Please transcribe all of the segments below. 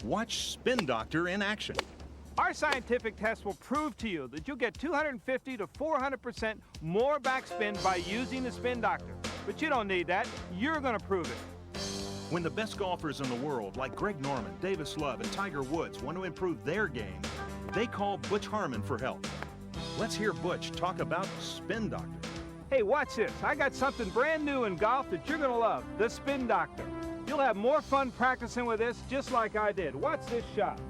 Watch Spin Doctor in action. Our scientific test will prove to you that you'll get 250 to 400% more backspin by using the Spin Doctor. But you don't need that. You're going to prove it. When the best golfers in the world, like Greg Norman, Davis Love, and Tiger Woods, want to improve their game, they call Butch Harmon for help. Let's hear Butch talk about Spin Doctor. Hey, watch this. I got something brand new in golf that you're going to love, the Spin Doctor. You'll have more fun practicing with this just like I did. Watch this shot.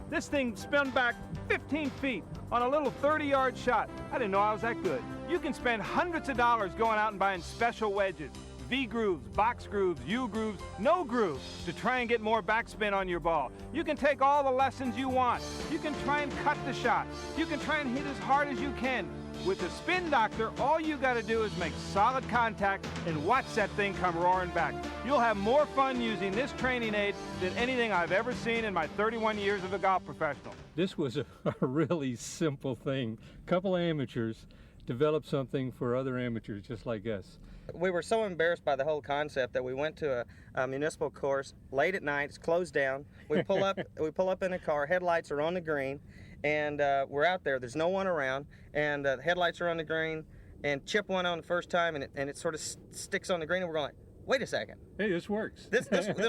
This thing spun back 15 feet on a little 30-yard shot. I didn't know I was that good. You can spend hundreds of dollars going out and buying special wedges, V-grooves, box grooves, U-grooves, no grooves to try and get more backspin on your ball. You can take all the lessons you want. You can try and cut the shot. You can try and hit as hard as you can. With the Spin Doctor, all you got to do is make solid contact and watch that thing come roaring back. You'll have more fun using this training aid than anything I've ever seen in my 31 years as a golf professional. This was a really simple thing. A couple of amateurs developed something for other amateurs just like us. We were so embarrassed by the whole concept that we went to a municipal course late at night. It's closed down. We pull up in a car. Headlights are on the green. And we're out there. There's no one around, and the headlights are on the green. And Chip went on the first time, and it sort of sticks on the green, and we're going like, wait a second. Hey, this works. This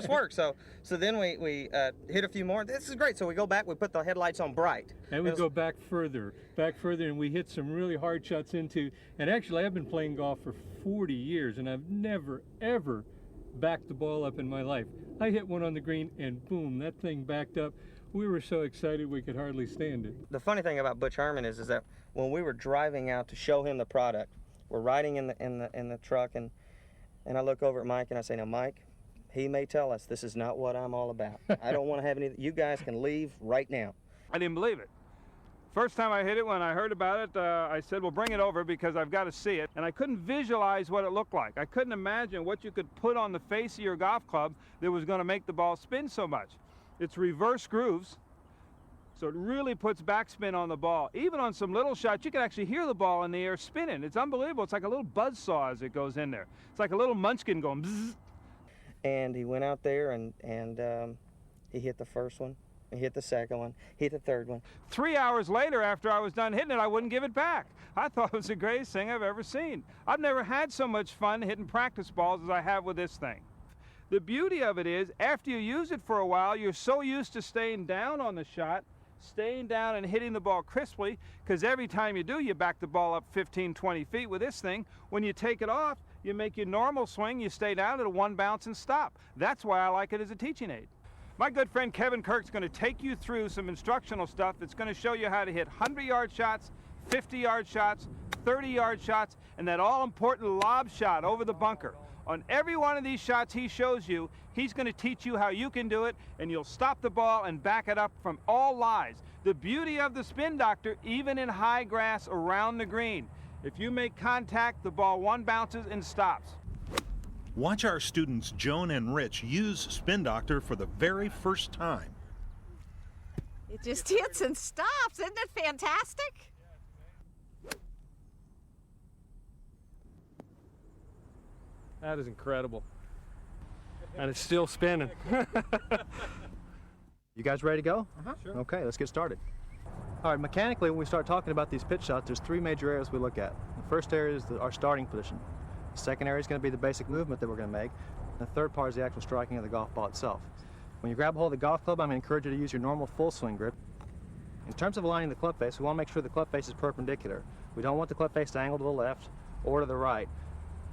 works. So then we hit a few more. This is great. So we go back. We put the headlights on bright. And we go back further, and we hit some really hard shots into. And actually, I've been playing golf for 40 years, and I've never ever backed the ball up in my life. I hit one on the green, and boom, that thing backed up. We were so excited we could hardly stand it. The funny thing about Butch Harmon is that when we were driving out to show him the product, we're riding in the truck, and I look over at Mike and I say, now Mike, he may tell us this is not what I'm all about. I don't want to have any. You guys can leave right now. I didn't believe it. First time I hit it, when I heard about it, I said, well, bring it over because I've got to see it. And I couldn't visualize what it looked like. I couldn't imagine what you could put on the face of your golf club that was going to make the ball spin so much. It's reverse grooves, so it really puts backspin on the ball. Even on some little shots, you can actually hear the ball in the air spinning. It's unbelievable. It's like a little buzzsaw as it goes in there. It's like a little munchkin going bzzz. And he went out there and he hit the first one, he hit the second one, he hit the third one. 3 hours later, after I was done hitting it, I wouldn't give it back. I thought it was the greatest thing I've ever seen. I've never had so much fun hitting practice balls as I have with this thing. The beauty of it is, after you use it for a while, you're so used to staying down on the shot, staying down and hitting the ball crisply, because every time you do, you back the ball up 15, 20 feet with this thing. When you take it off, you make your normal swing, you stay down at a one bounce and stop. That's why I like it as a teaching aid. My good friend Kevin Kirk's going to take you through some instructional stuff that's going to show you how to hit 100-yard shots, 50-yard shots, 30-yard shots, and that all-important lob shot over the bunker. On every one of these shots he shows you, he's going to teach you how you can do it, and you'll stop the ball and back it up from all lies. The beauty of the Spin Doctor, even in high grass around the green. If you make contact, the ball one bounces and stops. Watch our students Joan and Rich use Spin Doctor for the very first time. It just hits and stops. Isn't it fantastic? That is incredible. And it's still spinning. You guys ready to go? Sure. Okay, let's get started. All right, mechanically, when we start talking about these pitch shots, there's three major areas we look at. The first area is our starting position. The second area is going to be the basic movement that we're going to make. And the third part is the actual striking of the golf ball itself. When you grab a hold of the golf club, I'm going to encourage you to use your normal full swing grip. In terms of aligning the club face, we want to make sure the club face is perpendicular. We don't want the club face to angle to the left or to the right.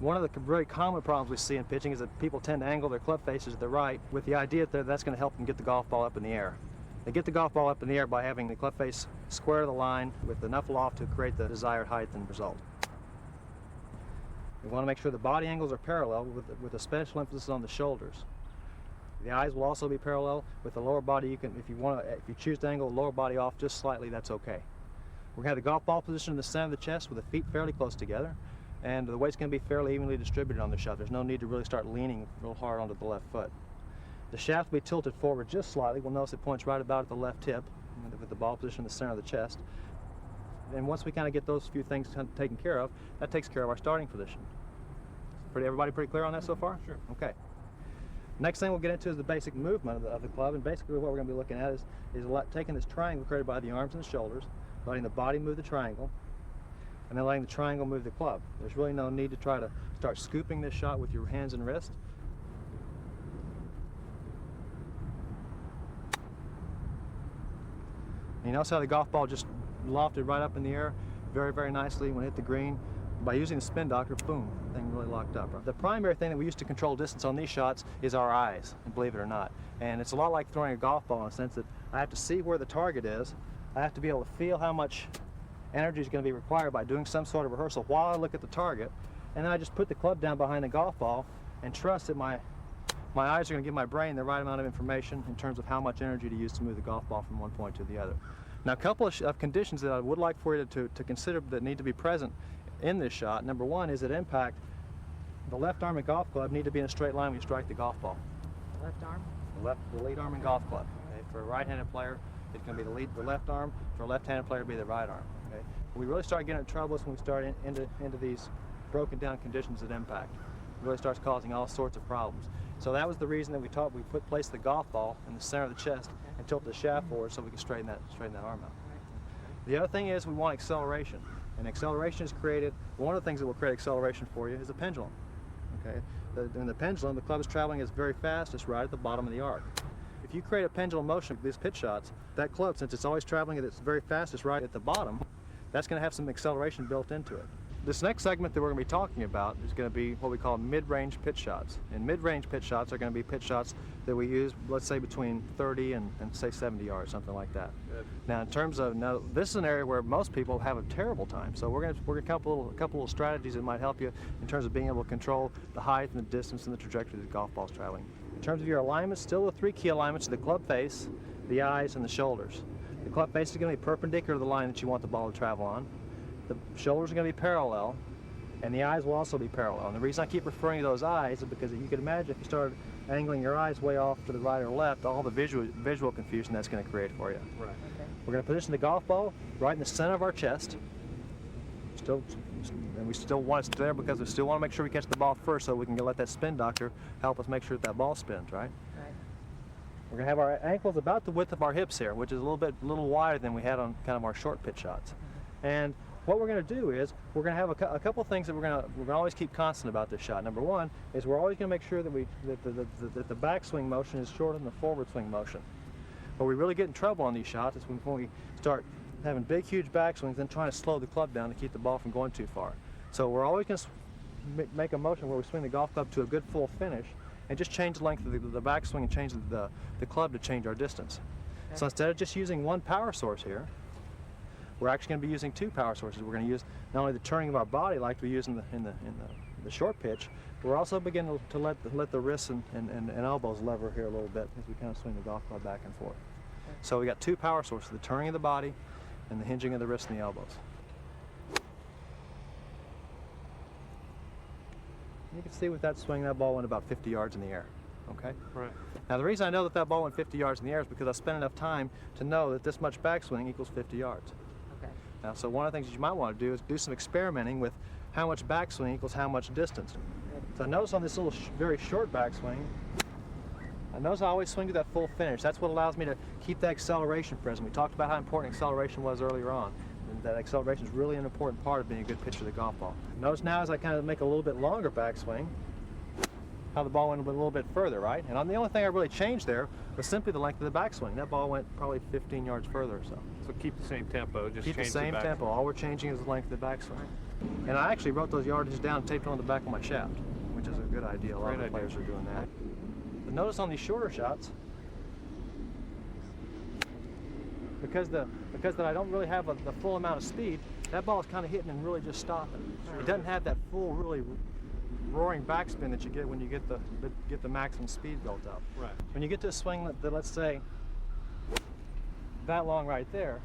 One of the very common problems we see in pitching is that people tend to angle their club faces to the right with the idea that that's going to help them get the golf ball up in the air. They get the golf ball up in the air by having the club face square to the line with enough loft to create the desired height and result. We want to make sure the body angles are parallel with a special emphasis on the shoulders. The eyes will also be parallel with the lower body. If you choose to angle the lower body off just slightly, that's okay. We're going to have the golf ball position in the center of the chest with the feet fairly close together. And the weight's going to be fairly evenly distributed on the shot. There's no need to really start leaning real hard onto the left foot. The shaft will be tilted forward just slightly. We'll notice it points right about at the left tip with the ball position in the center of the chest. And once we kind of get those few things taken care of, that takes care of our starting position. Everybody pretty clear on that so far? Sure. Okay. Next thing we'll get into is the basic movement of the club, and basically what we're going to be looking at is taking this triangle created by the arms and the shoulders, letting the body move the triangle, and then letting the triangle move the club. There's really no need to try to start scooping this shot with your hands and wrist. And you notice how the golf ball just lofted right up in the air very, very nicely when it hit the green. By using the spin doctor, boom, the thing really locked up. The primary thing that we use to control distance on these shots is our eyes, and believe it or not. And it's a lot like throwing a golf ball in the sense that I have to see where the target is. I have to be able to feel how much energy is going to be required by doing some sort of rehearsal while I look at the target. And then I just put the club down behind the golf ball and trust that my eyes are going to give my brain the right amount of information in terms of how much energy to use to move the golf ball from one point to the other. Now, a couple of conditions that I would like for you to consider that need to be present in this shot. Number one is that impact. The left arm and golf club need to be in a straight line when you strike the golf ball. Left arm? The lead arm and golf club. Okay? For a right-handed player, it's going to be the left arm. For a left-handed player, it'll be the right arm. Okay? We really start getting in trouble when we start into these broken down conditions at impact. It really starts causing all sorts of problems. So that was the reason that we placed the golf ball in the center of the chest and tilt the shaft forward so we could straighten that arm out. The other thing is we want acceleration. And acceleration is created, one of the things that will create acceleration for you is a pendulum. Okay? In the pendulum, the club is traveling as very fast as right at the bottom of the arc. If you create a pendulum motion with these pitch shots, that club, since it's always traveling at its very fastest right at the bottom, that's going to have some acceleration built into it. This next segment that we're going to be talking about is going to be what we call mid-range pitch shots. And mid-range pitch shots are going to be pitch shots that we use, let's say, between 30 and say 70 yards, something like that. Good. Now, in terms of, this is an area where most people have a terrible time. So we're going to come up with a couple of strategies that might help you in terms of being able to control the height and the distance and the trajectory that the golf ball's traveling. In terms of your alignments, still the three key alignments are the club face, the eyes, and the shoulders. The club face is going to be perpendicular to the line that you want the ball to travel on. The shoulders are going to be parallel, and the eyes will also be parallel. And the reason I keep referring to those eyes is because you can imagine if you started angling your eyes way off to the right or left, all the visual confusion that's going to create for you. Right. Okay. We're going to position the golf ball right in the center of our chest. And we still want it there because we still want to make sure we catch the ball first so we can let that spin doctor help us make sure that ball spins, right? Right. We're going to have our ankles about the width of our hips here, which is a little wider than we had on kind of our short pitch shots. And what we're going to do is we're going to have a couple things that we're going to always keep constant about this shot. Number one is we're always going to make sure that the backswing motion is shorter than the forward swing motion. Where we really get in trouble on these shots is when we start having big, huge backswings and trying to slow the club down to keep the ball from going too far. So we're always going to make a motion where we swing the golf club to a good full finish and just change the length of the backswing and change the club to change our distance. Okay. So instead of just using one power source here, we're actually going to be using two power sources. We're going to use not only the turning of our body like we use in the short pitch, but we're also beginning to let the wrists and elbows lever here a little bit as we kind of swing the golf club back and forth. Okay. So we got two power sources, the turning of the body and the hinging of the wrists and the elbows. You can see with that swing, that ball went about 50 yards in the air. Okay? Right. Now the reason I know that ball went 50 yards in the air is because I spent enough time to know that this much backswing equals 50 yards. Okay. Now, so one of the things that you might want to do is do some experimenting with how much backswing equals how much distance. So notice on this little very short backswing, I notice I always swing to that full finish. That's what allows me to keep that acceleration present. We talked about how important acceleration was earlier on. And that acceleration is really an important part of being a good pitcher of the golf ball. Notice now as I kind of make a little bit longer backswing, how the ball went a little bit further, right? And the only thing I really changed there was simply the length of the backswing. That ball went probably 15 yards further or so. So keep the same tempo, just keep change the same tempo. All we're changing is the length of the backswing. And I actually wrote those yardages down and taped them on the back of my shaft, which is a good idea. A lot of players are doing that. But notice on these shorter shots, because that I don't really have the full amount of speed, that ball is kind of hitting and really just stopping. It doesn't have that full, really roaring backspin that you get when you get the maximum speed built up. Right. When you get to a swing that let's say that long right there,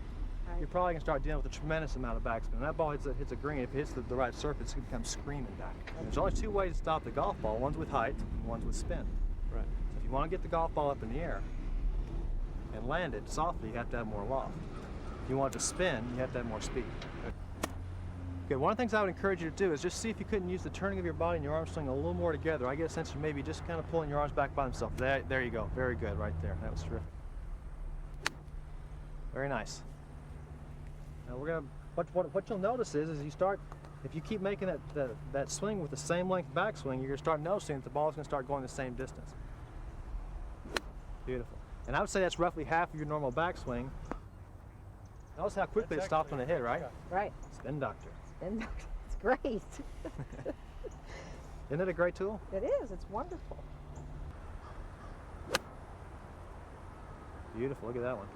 right, you're probably going to start dealing with a tremendous amount of backspin. When that ball hits a green, if it hits the right surface, it becomes screaming back. Okay. There's only two ways to stop the golf ball. One's with height, and one's with spin. Right. So if you want to get the golf ball up in the air and land it softly, you have to have more loft. If you want it to spin, you have to have more speed. Okay. Good. One of the things I would encourage you to do is just see if you couldn't use the turning of your body and your arm swing a little more together. I get a sense of maybe just kind of pulling your arms back by themselves. There you go. Very good right there. That was terrific. Very nice. Now we're gonna, what you'll notice is you start, if you keep making that swing with the same length backswing, you're gonna start noticing that the ball's gonna start going the same distance. Beautiful. And I would say that's roughly half of your normal backswing. Notice how quickly it stopped on the hit, right? Right. Spin doctor. Spin doctor. It's great. Isn't it a great tool? It is. It's wonderful. Beautiful. Look at that one.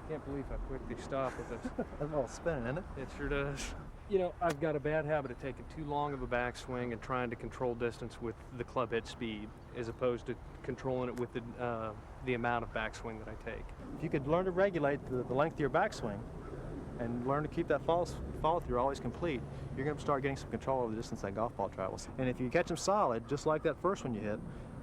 Can't believe how quick they stop with this. That's all spinning, isn't it? It sure does. You know, I've got a bad habit of taking too long of a backswing and trying to control distance with the club head speed, as opposed to controlling it with the amount of backswing that I take. If you could learn to regulate the length of your backswing and learn to keep that follow through always complete, you're going to start getting some control over the distance that golf ball travels. And if you catch them solid, just like that first one you hit,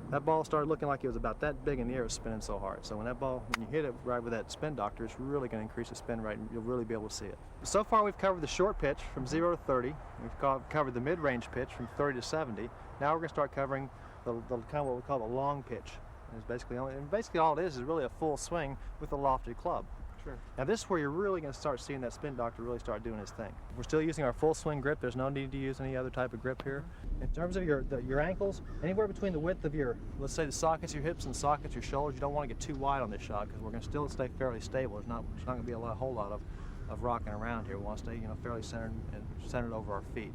that ball started looking like it was about that big in the air, it was spinning so hard. So when you hit it right with that spin doctor, it's really going to increase the spin rate and you'll really be able to see it. So far we've covered the short pitch from 0 to 30. We've covered the mid-range pitch from 30 to 70. Now we're going to start covering the kind of what we call the long pitch. And basically all it is really a full swing with a lofted club. Sure. Now this is where you're really going to start seeing that spin doctor really start doing his thing. We're still using our full swing grip. There's no need to use any other type of grip here. In terms of your ankles, anywhere between the width of your, let's say the sockets of your hips and the sockets of your shoulders, you don't want to get too wide on this shot because we're going to still stay fairly stable. There's not going to be a whole lot of rocking around here. We want to stay fairly centered over our feet.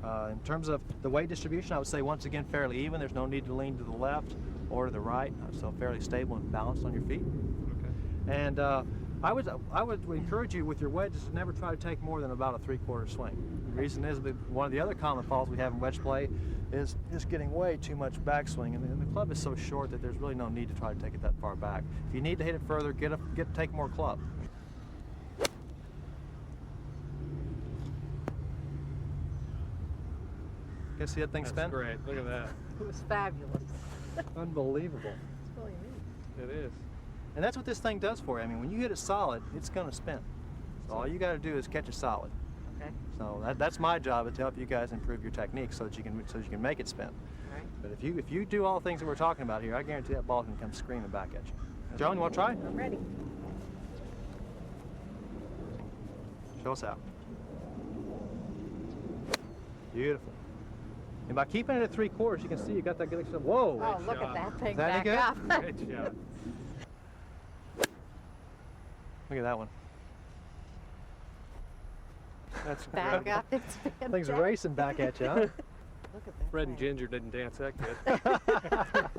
In terms of the weight distribution, I would say once again fairly even. There's no need to lean to the left or to the right, so fairly stable and balanced on your feet. Okay. And I would encourage you with your wedges to never try to take more than about a 3/4 swing. The reason is that one of the other common faults we have in wedge play is getting way too much backswing, and the club is so short that there's really no need to try to take it that far back. If you need to hit it further, take more club. You see that thing spin? That's great. Look at that. It was fabulous. Unbelievable. It's really neat. It is. And that's what this thing does for you. I mean, when you hit it solid, it's going to spin. So all you got to do is catch it solid. Okay. So that's my job, is to help you guys improve your technique so that you can make it spin. Right. But if you do all the things that we're talking about here, I guarantee that ball can come screaming back at you. Joan, you want to try? I'm ready. Show us how. Beautiful. And by keeping it at 3/4, you can see you got that good extra. Whoa! Oh, look at that thing Is that back up. Great shot. Look at that one. That's Back incredible. up. It's fantastic. Thing's racing back at you, huh? Look at that Fred and thing. Ginger didn't dance that good.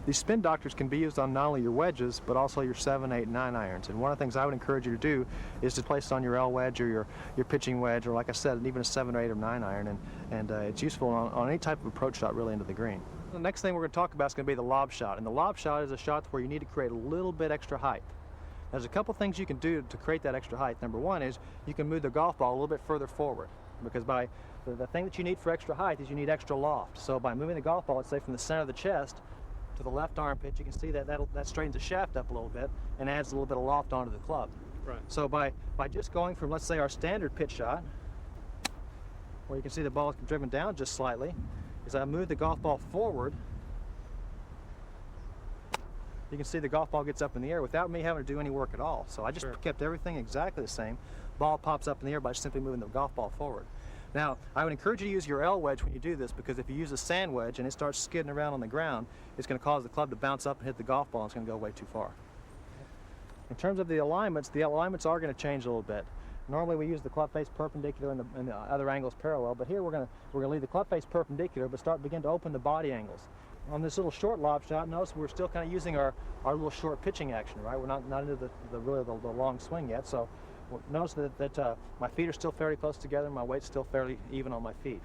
These spin doctors can be used on not only your wedges, but also your 7, 8, 9 irons. And one of the things I would encourage you to do is to place it on your L wedge or your pitching wedge, or like I said, even a 7 or 8 or 9 iron. And it's useful on any type of approach shot really into the green. The next thing we're going to talk about is going to be the lob shot. And the lob shot is a shot where you need to create a little bit extra height. There's a couple things you can do to create that extra height. Number one is you can move the golf ball a little bit further forward, because by the thing that you need for extra height is you need extra loft. So by moving the golf ball, let's say from the center of the chest to the left armpit, you can see that straightens the shaft up a little bit and adds a little bit of loft onto the club. Right. So by just going from, let's say, our standard pitch shot, where you can see the ball is driven down just slightly, as I move the golf ball forward, you can see the golf ball gets up in the air without me having to do any work at all. So I just kept everything exactly the same. Ball pops up in the air by simply moving the golf ball forward. Now, I would encourage you to use your L wedge when you do this, because if you use a sand wedge and it starts skidding around on the ground, it's going to cause the club to bounce up and hit the golf ball, and it's going to go way too far. In terms of the alignments are going to change a little bit. Normally we use the club face perpendicular and the other angles parallel, but here we're going to leave the club face perpendicular, but begin to open the body angles. On this little short lob shot, notice we're still kind of using our little short pitching action, right? We're not into the long swing yet, so notice that my feet are still fairly close together, my weight's still fairly even on my feet.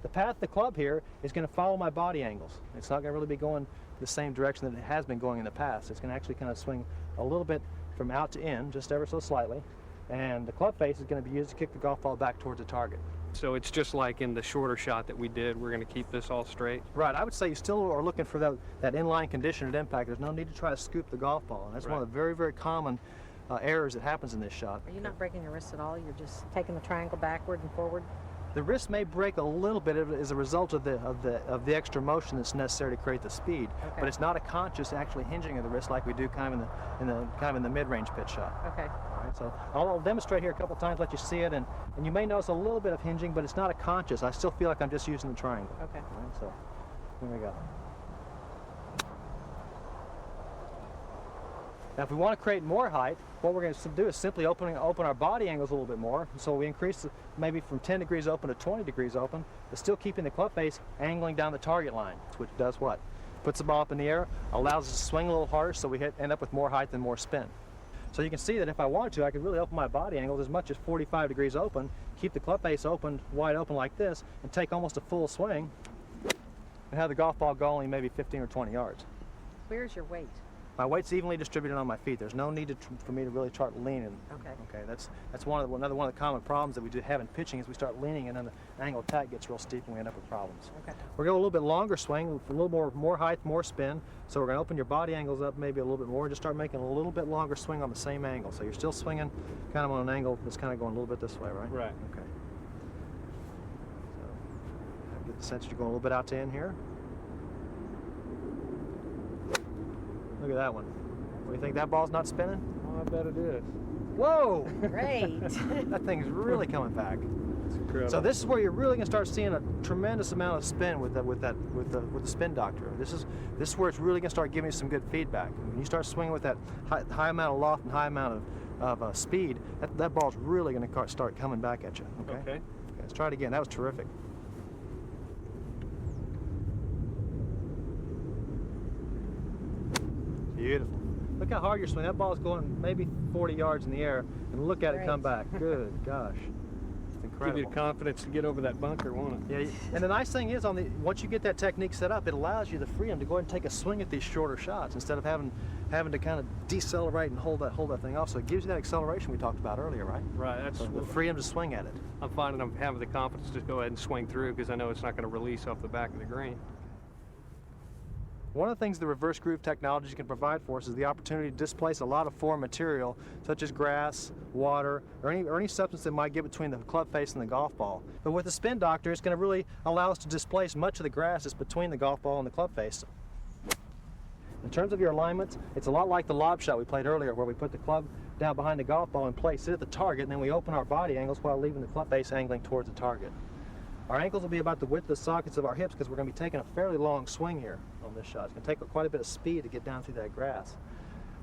The path of the club here is going to follow my body angles. It's not going to really be going the same direction that it has been going in the past. It's going to actually kind of swing a little bit from out to in, just ever so slightly, and the club face is going to be used to kick the golf ball back towards the target. So it's just like in the shorter shot that we did, we're going to keep this all straight? Right. I would say you still are looking for that inline condition at impact. There's no need to try to scoop the golf ball. And that's one of the very, very common errors that happens in this shot. Are you not breaking your wrist at all? You're just taking the triangle backward and forward? The wrist may break a little bit as a result of the extra motion that's necessary to create the speed, Okay. but it's not a conscious actually hinging of the wrist like we do kind of in the mid-range pitch shot. Okay. All right, so I'll demonstrate here a couple times, let you see it, and you may notice a little bit of hinging, but it's not a conscious. I still feel like I'm just using the triangle. Okay. All right, so here we go. Now, if we want to create more height, what we're going to do is simply open our body angles a little bit more. So we increase maybe from 10 degrees open to 20 degrees open, but still keeping the club face angling down the target line, which does what? Puts the ball up in the air, allows us to swing a little harder, so we end up with more height and more spin. So you can see that if I wanted to, I could really open my body angles as much as 45 degrees open, keep the club face open, wide open like this, and take almost a full swing, and have the golf ball go only maybe 15 or 20 yards. Where's your weight? My weight's evenly distributed on my feet. There's no need for me to really start leaning. Okay. Okay, that's another one of the common problems that we do have in pitching is we start leaning and then the angle of attack gets real steep and we end up with problems. Okay. We're going to go a little bit longer swing, a little more height, more spin. So we're going to open your body angles up maybe a little bit more and just start making a little bit longer swing on the same angle. So you're still swinging kind of on an angle that's kind of going a little bit this way, right? Right. Okay. So I get the sense you're going a little bit out to in here. Look at that one. What do you think, that ball's not spinning? Oh, I bet it is. Whoa! Great. That thing's really coming back. It's incredible. So this is where you're really going to start seeing a tremendous amount of spin with the spin doctor. This is where it's really going to start giving you some good feedback. When you start swinging with that high amount of loft and high amount of speed, that ball's really going to start coming back at you. Okay. Let's try it again. That was terrific. Beautiful. Look how hard you're swinging. That ball's going maybe 40 yards in the air, and look at it come back. Good gosh. It's incredible. Give you the confidence to get over that bunker, won't it? Yeah, and the nice thing is, once you get that technique set up, it allows you the freedom to go ahead and take a swing at these shorter shots instead of having to kind of decelerate and hold that thing off. So it gives you that acceleration we talked about earlier, right? Right. That's So the freedom to swing at it. I'm finding I'm having the confidence to go ahead and swing through because I know it's not going to release off the back of the green. One of the things the reverse groove technology can provide for us is the opportunity to displace a lot of foreign material, such as grass, water, or any substance that might get between the club face and the golf ball. But with the spin doctor, it's going to really allow us to displace much of the grass that's between the golf ball and the club face. In terms of your alignments, it's a lot like the lob shot we played earlier, where we put the club down behind the golf ball and place it at the target, and then we open our body angles while leaving the club face angling towards the target. Our ankles will be about the width of the sockets of our hips because we're going to be taking a fairly long swing here on this shot. It's going to take quite a bit of speed to get down through that grass.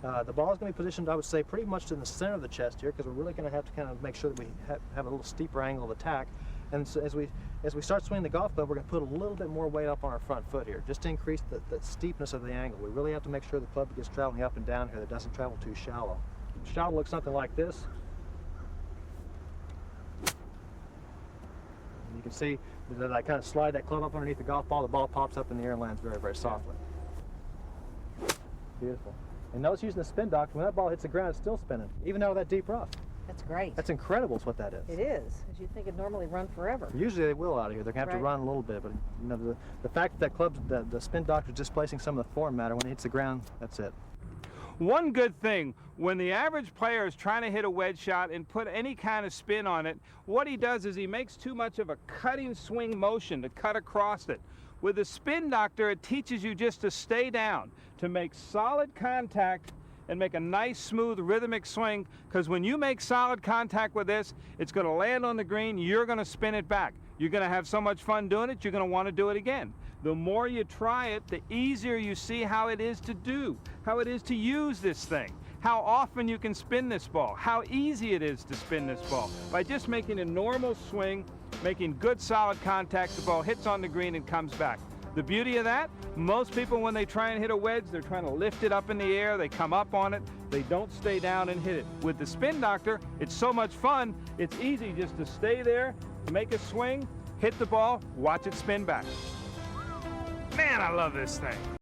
The ball is going to be positioned, I would say, pretty much in the center of the chest here because we're really going to have to kind of make sure that we have a little steeper angle of attack. And so as we start swinging the golf club, we're going to put a little bit more weight up on our front foot here, just to increase the steepness of the angle. We really have to make sure the club gets traveling up and down here, that it doesn't travel too shallow. The shot will look something like this. You can see that I kind of slide that club up underneath the golf ball. The ball pops up in the air and lands very, very softly. Beautiful. And notice using the spin doctor, when that ball hits the ground, it's still spinning, even out of that deep rough. That's great. That's incredible is what that is. It is. Because you'd think it'd normally run forever. Usually they will out of here. They're going to have to run a little bit, but you know, the fact that the spin doctor is displacing some of the foreign matter, when it hits the ground, that's it. One good thing, when the average player is trying to hit a wedge shot and put any kind of spin on it, what he does is he makes too much of a cutting swing motion to cut across it. With the spin doctor, it teaches you just to stay down, to make solid contact and make a nice, smooth, rhythmic swing, because when you make solid contact with this, it's going to land on the green, you're going to spin it back. You're going to have so much fun doing it, you're going to want to do it again. The more you try it, the easier you see how it is to do, how it is to use this thing, how often you can spin this ball, how easy it is to spin this ball. By just making a normal swing, making good solid contact, the ball hits on the green and comes back. The beauty of that, most people when they try and hit a wedge, they're trying to lift it up in the air, they come up on it, they don't stay down and hit it. With the spin doctor, it's so much fun, it's easy just to stay there, make a swing, hit the ball, watch it spin back. Man, I love this thing.